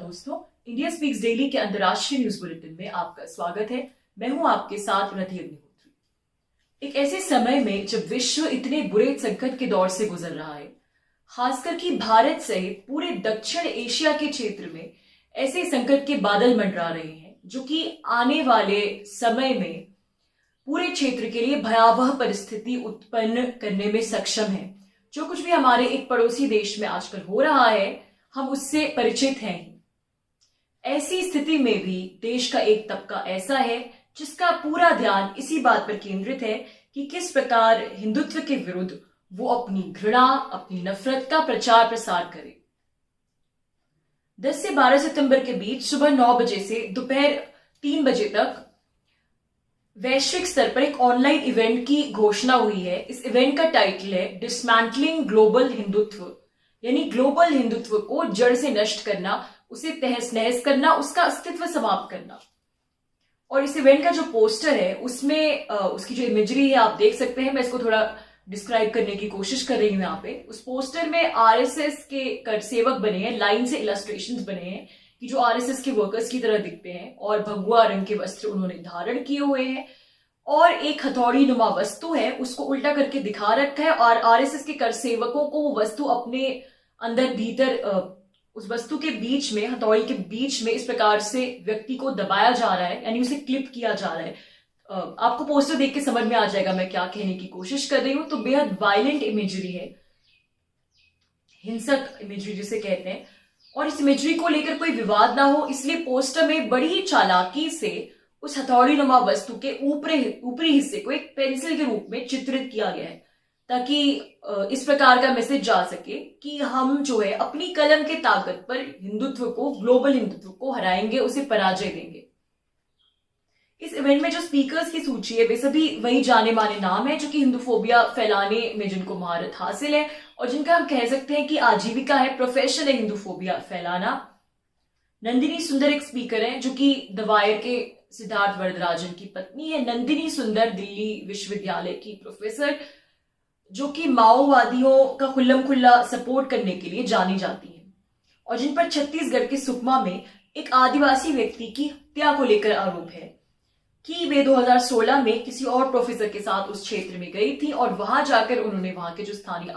दोस्तों, India speaks daily के अंतर्राष्ट्रीय न्यूज बुलेटिन में आपका स्वागत है। मैं हूं आपके साथ रणधीर अग्निहोत्री। एक ऐसे समय में जब विश्व इतने बुरे संकट के दौर से गुजर रहा है, खासकर कि भारत सहित पूरे दक्षिण एशिया के क्षेत्र में ऐसे संकट के बादल मंडरा रहे हैं जो कि आने वाले समय में पूरे क्षेत्र के लिए भयावह परिस्थिति उत्पन्न करने में सक्षम है। जो कुछ भी हमारे एक पड़ोसी देश में आजकल हो रहा है, हम उससे परिचित हैं। ऐसी स्थिति में भी देश का एक तबका ऐसा है जिसका पूरा ध्यान इसी बात पर केंद्रित है कि किस प्रकार हिंदुत्व के विरुद्ध वो अपनी घृणा, अपनी नफरत का प्रचार प्रसार करे। 10 से 12 सितंबर के बीच सुबह 9 बजे से दोपहर 3 बजे तक वैश्विक स्तर पर एक ऑनलाइन इवेंट की घोषणा हुई है। इस इवेंट का टाइटल है डिसमैंटलिंग ग्लोबल हिंदुत्व, यानी ग्लोबल हिंदुत्व को जड़ से नष्ट करना, उसे तहस नहस करना, उसका अस्तित्व समाप्त करना। और इस इवेंट का जो पोस्टर है उसमें उसकी जो इमेजरी है आप देख सकते हैं। मैं इसको थोड़ा डिस्क्राइब करने की कोशिश कर रही हूं यहाँ पे। उस पोस्टर में आरएसएस के करसेवक बने हैं, लाइन से इलस्ट्रेशंस बने हैं कि जो आरएसएस के वर्कर्स की तरह दिखते हैं, और भगवा रंग के वस्त्र उन्होंने धारण किए हुए हैं, और एक हथौड़ी नुमा वस्तु है उसको उल्टा करके दिखा रखा है, और आरएसएस के करसेवकों को वो वस्तु अपने अंदर भीतर उस वस्तु के बीच में, हथौड़ी के बीच में इस प्रकार से व्यक्ति को दबाया जा रहा है, यानी उसे क्लिप किया जा रहा है। आपको पोस्टर देख के समझ में आ जाएगा मैं क्या कहने की कोशिश कर रही हूं। तो बेहद वायलेंट इमेजरी है, हिंसक इमेजरी जिसे कहते हैं, और इस इमेजरी को लेकर कोई विवाद ना हो इसलिए पोस्टर में बड़ी ही चालाकी से उस हथौड़ी नुमा वस्तु के ऊपरी हिस्से को एक पेंसिल के रूप में चित्रित किया गया है, ताकि इस प्रकार का मैसेज जा सके कि हम जो है अपनी कलम के ताकत पर हिंदुत्व को, ग्लोबल हिंदुत्व को हराएंगे, उसे पराजय देंगे। इस इवेंट में जो स्पीकर्स की सूची है वे सभी वही जाने माने नाम है जो कि हिंदूफोबिया फैलाने में जिनको महारत हासिल है और जिनका हम कह सकते हैं कि आजीविका है, प्रोफेशन है हिंदूफोबिया फैलाना। नंदिनी सुंदर एक स्पीकर है जो कि द वायर के सिद्धार्थ वरदराजन की पत्नी है। नंदिनी सुंदर दिल्ली विश्वविद्यालय की प्रोफेसर जो कि माओवादियों का खुल्लम खुल्ला सपोर्ट करने के लिए जानी जाती है, और जिन पर छत्तीसगढ़ के सुकमा में एक आदिवासी व्यक्ति की हत्या को लेकर आरोप है कि वे 2016 में किसी और प्रोफेसर के साथ उस क्षेत्र में गई थी, और वहां जाकर उन्होंने वहां के जो स्थानीय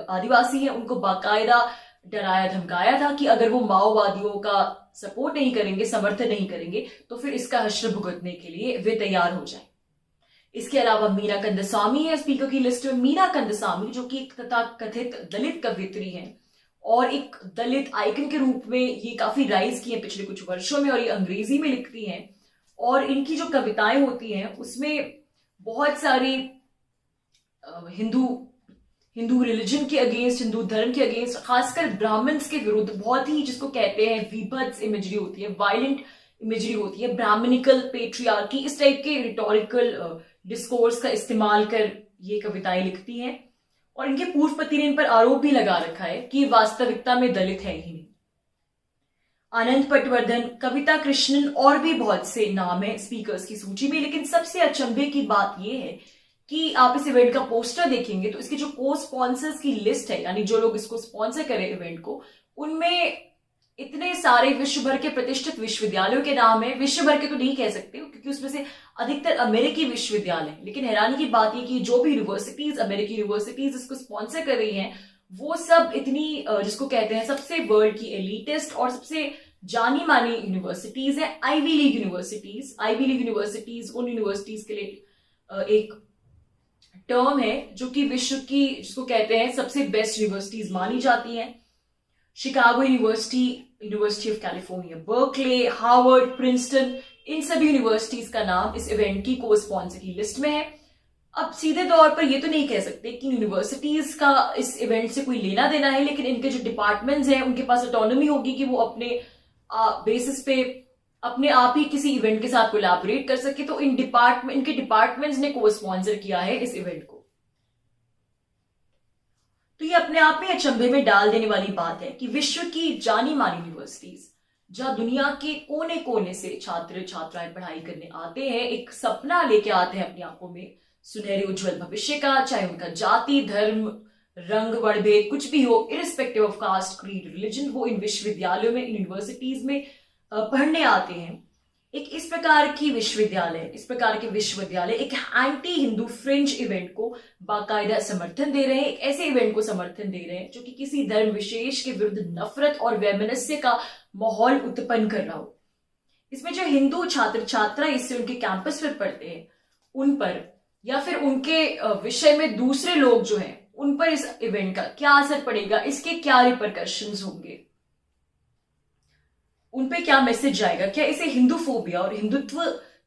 आदिवासी हैं उनको बाकायदा डराया धमकाया था कि अगर वो माओवादियों का सपोर्ट नहीं करेंगे, समर्थन नहीं करेंगे, तो फिर इसका हश्र भुगतने के लिए वे तैयार हो जाए। इसके अलावा मीना कंदसामी है स्पीकर की लिस्ट में। मीना कंदसामी जो कि एक तथाकथित दलित कवियत्री है और एक दलित आइकन के रूप में ये काफी राइज की है पिछले कुछ वर्षों में, और ये अंग्रेजी में लिखती हैं, और इनकी जो कविताएं होती हैं उसमें बहुत सारी हिंदू रिलीजन के अगेंस्ट, हिंदू धर्म के अगेंस्ट, खासकर ब्राह्मण्स के विरुद्ध बहुत ही जिसको कहते हैं वीभत्स इमेजरी होती है, वायलेंट इमेजरी होती है, ब्राह्मणिकल पेट्रियार्की, इस टाइप के रिटोरिकल डिस्कोर्स का इस्तेमाल कर ये कविताएं लिखती हैं। और इनके पूर्व पति ने इन पर आरोप भी लगा रखा है कि वास्तविकता में दलित है ही नहीं। आनंद पटवर्धन, कविता कृष्णन और भी बहुत से नाम है स्पीकर्स की सूची में। लेकिन सबसे अचंभे की बात यह है कि आप इस इवेंट का पोस्टर देखेंगे तो इसके जो को स्पॉन्सर्स की लिस्ट है, यानी जो लोग इसको स्पॉन्सर करें इवेंट को, उनमें इतने सारे विश्व भर के प्रतिष्ठित विश्वविद्यालयों के नाम है। विश्व भर के तो नहीं कह सकते क्योंकि उसमें से अधिकतर अमेरिकी विश्वविद्यालय, लेकिन हैरानी की बात यह कि जो भी यूनिवर्सिटीज, अमेरिकी यूनिवर्सिटीज इसको स्पॉन्सर कर रही हैं, वो सब इतनी जिसको कहते हैं सबसे वर्ल्ड की एलिटिस्ट और सबसे जानी मानी यूनिवर्सिटीज है, Ivy League universities. Ivy League universities उन यूनिवर्सिटीज के लिए एक टर्म है जो कि विश्व की, जिसको कहते हैं सबसे बेस्ट यूनिवर्सिटीज मानी जाती हैं। Chicago university, university of California Berkeley, Harvard, Princeton, इन सभी यूनिवर्सिटीज का नाम इस इवेंट की को स्पॉन्सर की लिस्ट में है। अब सीधे तौर पर ये तो नहीं कह सकते कि यूनिवर्सिटीज का इस इवेंट से कोई लेना देना है, लेकिन इनके जो डिपार्टमेंट्स हैं उनके पास ऑटोनॉमी होगी कि वो अपने बेसिस पे अपने आप ही किसी इवेंट के साथ कोलैबोरेट कर सके। तो इनके डिपार्टमेंट्स ने को स्पॉन्सर किया है इस इवेंट को। तो ये अपने आप में अचंभे में डाल देने वाली बात है कि विश्व की जानी मानी यूनिवर्सिटीज, जहां दुनिया के कोने कोने से छात्र छात्राएं पढ़ाई करने आते हैं, एक सपना लेके आते हैं अपनी आंखों में सुनहरे उज्जवल भविष्य का, चाहे उनका जाति, धर्म, रंग वर्णभेद कुछ भी हो, irrespective of caste creed religion, वो इन विश्वविद्यालयों में, इन यूनिवर्सिटीज में पढ़ने आते हैं। एक इस प्रकार की विश्वविद्यालय, इस प्रकार के विश्वविद्यालय एक एंटी हिंदू फ्रिंज इवेंट को बाकायदा समर्थन दे रहे हैं, एक ऐसे इवेंट को समर्थन दे रहे हैं जो कि किसी धर्म विशेष के विरुद्ध नफरत और वैमनस्य का माहौल उत्पन्न कर रहा हो। इसमें जो हिंदू छात्र छात्रा इससे उनके कैंपस पर पढ़ते हैं उन पर, या फिर उनके विषय में दूसरे लोग जो हैं उन पर इस इवेंट का क्या असर पड़ेगा, इसके क्या रिपरकशंस होंगे, उन पे क्या मैसेज जाएगा, क्या इसे हिंदू फोबिया और हिंदुत्व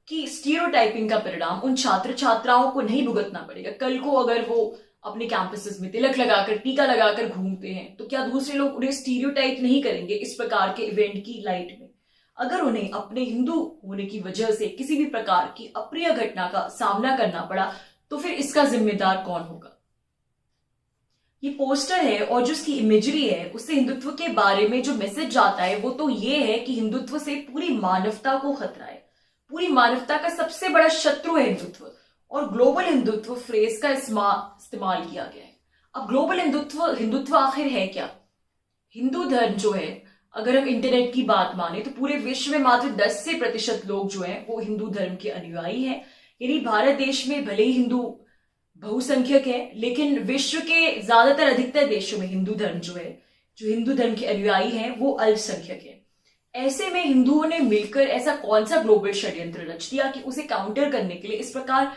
की स्टीरियोटाइपिंग का परिणाम उन छात्र छात्राओं को नहीं भुगतना पड़ेगा। कल को अगर वो अपने कैंपसेस में तिलक लगाकर, टीका लगाकर घूमते हैं तो क्या दूसरे लोग उन्हें स्टीरियोटाइप नहीं करेंगे इस प्रकार के इवेंट की लाइट में? अगर उन्हें अपने हिंदू होने की वजह से किसी भी प्रकार की अप्रिय घटना का सामना करना पड़ा तो फिर इसका जिम्मेदार कौन होगा? ये पोस्टर है और जो उसकी इमेजरी है उससे हिंदुत्व के बारे में जो मैसेज जाता है वो तो ये है कि हिंदुत्व से पूरी मानवता को खतरा है, पूरी मानवता का सबसे बड़ा शत्रु है हिंदुत्व, और ग्लोबल हिंदुत्व फ्रेज का इस्तेमाल किया गया है। अब ग्लोबल हिंदुत्व आखिर है क्या? हिंदू धर्म जो है, अगर हम इंटरनेट की बात माने तो पूरे विश्व में मात्र 10% लोग जो हैं वो हिंदू धर्म के अनुयायी हैं। यानी भारत देश में भले ही हिंदू बहुसंख्यक है, लेकिन विश्व के ज्यादातर अधिकतर देशों में हिंदू धर्म जो है, जो हिंदू धर्म के अनुयायी हैं वो अल्पसंख्यक है। ऐसे में हिंदुओं ने मिलकर ऐसा कौन सा ग्लोबल षड्यंत्र रच दिया कि उसे काउंटर करने के लिए इस प्रकार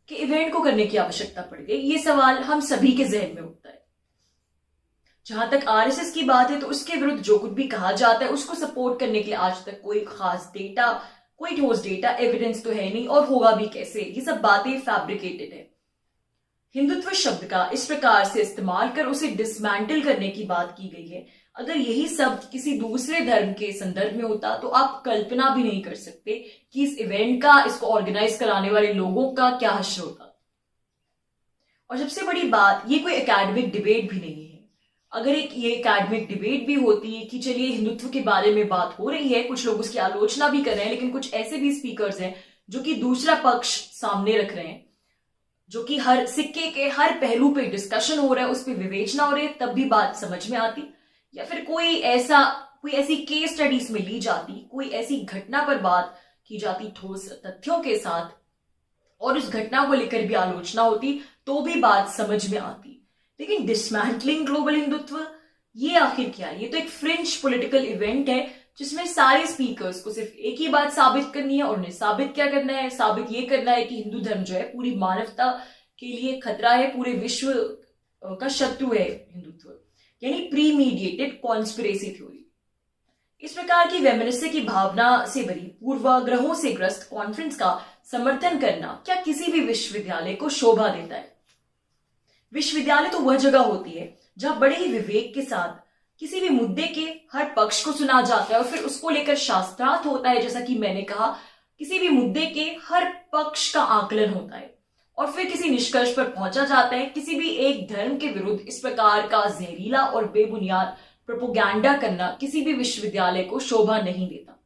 के इवेंट को करने की आवश्यकता पड़ गई? ये सवाल हम सभी के जहन में उठता है। जहां तक आरएसएस की बात है तो उसके विरुद्ध जो कुछ भी कहा जाता है उसको सपोर्ट करने के लिए आज तक कोई खास डेटा, कोई ठोस डेटा एविडेंस तो है नहीं, और होगा भी कैसे? ये सब बातें फैब्रिकेटेड है। हिंदुत्व शब्द का इस प्रकार से इस्तेमाल कर उसे डिसमेंटल करने की बात की गई है। अगर यही शब्द किसी दूसरे धर्म के संदर्भ में होता तो आप कल्पना भी नहीं कर सकते कि इस इवेंट का, इसको ऑर्गेनाइज कराने वाले लोगों का क्या हश्र होता। और सबसे बड़ी बात, ये कोई एकेडमिक डिबेट भी नहीं है। अगर ये एकेडमिक डिबेट भी होती है कि चलिए हिंदुत्व के बारे में बात हो रही है, कुछ लोग उसकी आलोचना भी कर रहे हैं, लेकिन कुछ ऐसे भी स्पीकर्स हैं जो कि दूसरा पक्ष सामने रख रहे हैं, जो कि हर सिक्के के हर पहलू पे डिस्कशन हो रहा है, उस पर विवेचना हो रही है, तब भी बात समझ में आती। या फिर कोई ऐसी केस स्टडीज में ली जाती, कोई ऐसी घटना पर बात की जाती ठोस तथ्यों के साथ, और उस घटना को लेकर भी आलोचना होती, तो भी बात समझ में आती। लेकिन डिसमेंटलिंग ग्लोबल हिंदुत्व, ये आखिर क्या है? ये तो एक फ्रिंज पॉलिटिकल इवेंट है जिसमें सारे स्पीकर्स को सिर्फ एक ही बात साबित करनी है, और उन्हें साबित क्या करना है? साबित ये करना है कि हिंदू धर्म जो है पूरी मानवता के लिए खतरा है, पूरे विश्व का शत्रु है हिंदुत्व, यानी प्रीमीडिएटेड कॉन्स्पिरेसी थ्योरी। इस प्रकार की वैमनस्य की भावना से भरी पूर्वाग्रहों से ग्रस्त कॉन्फ्रेंस का समर्थन करना क्या किसी भी विश्वविद्यालय को शोभा देता है? विश्वविद्यालय तो वह जगह होती है जहां बड़े ही विवेक के साथ किसी भी मुद्दे के हर पक्ष को सुना जाता है और फिर उसको लेकर शास्त्रार्थ होता है। जैसा कि मैंने कहा, किसी भी मुद्दे के हर पक्ष का आकलन होता है और फिर किसी निष्कर्ष पर पहुंचा जाता है। किसी भी एक धर्म के विरुद्ध इस प्रकार का जहरीला और बेबुनियाद प्रोपोगंडा करना किसी भी विश्वविद्यालय को शोभा नहीं देता।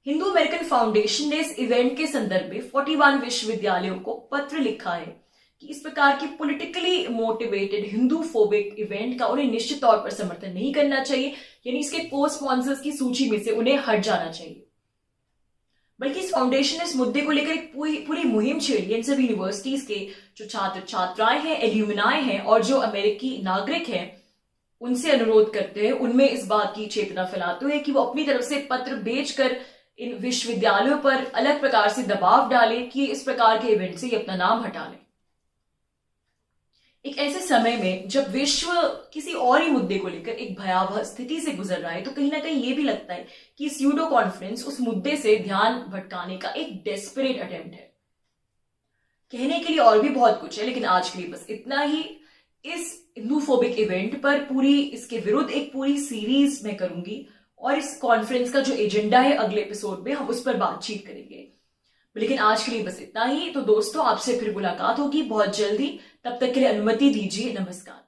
हिंदू अमेरिकन फाउंडेशन ने इस इवेंट के संदर्भ में 41 विश्वविद्यालयों को पत्र लिखा है कि इस प्रकार की politically motivated Hindu phobic event का उन्हें निश्चित तौर पर समर्थन नहीं करना चाहिए, यानी इसके को स्पॉन्सर्स की सूची में से उन्हें हट जाना चाहिए। बल्कि इस फाउंडेशन ने इस मुद्दे को लेकर एक पूरी मुहिम छेड़ी। इन सभी यूनिवर्सिटीज के जो छात्र छात्राएं हैं, एल्यूमिनाई हैं और जो अमेरिकी नागरिक हैं, उनसे अनुरोध करते हैं, उनमें इस बात की चेतना फैलाते हुए कि वो अपनी तरफ से पत्र भेजकर इन विश्वविद्यालयों पर अलग प्रकार से दबाव डालें कि इस प्रकार के इवेंट से अपना नाम हटा लें। एक ऐसे समय में जब विश्व किसी और ही मुद्दे को लेकर एक भयावह स्थिति से गुजर रहा है, तो कहीं ना कहीं ये भी लगता है कि स्यूडो कॉन्फ्रेंस उस मुद्दे से ध्यान भटकाने का एक डेस्परेट अटेम्प्ट है। कहने के लिए और भी बहुत कुछ है, लेकिन आज के लिए बस इतना ही। इस हिंदूफोबिक इवेंट पर इसके विरुद्ध एक पूरी सीरीज मैं करूंगी और इस कॉन्फ्रेंस का जो एजेंडा है अगले एपिसोड में हम उस पर बातचीत करेंगे। लेकिन आज के लिए बस इतना ही। तो दोस्तों, आपसे फिर मुलाकात होगी बहुत जल्दी। तब तक के लिए अनुमति दीजिए। नमस्कार।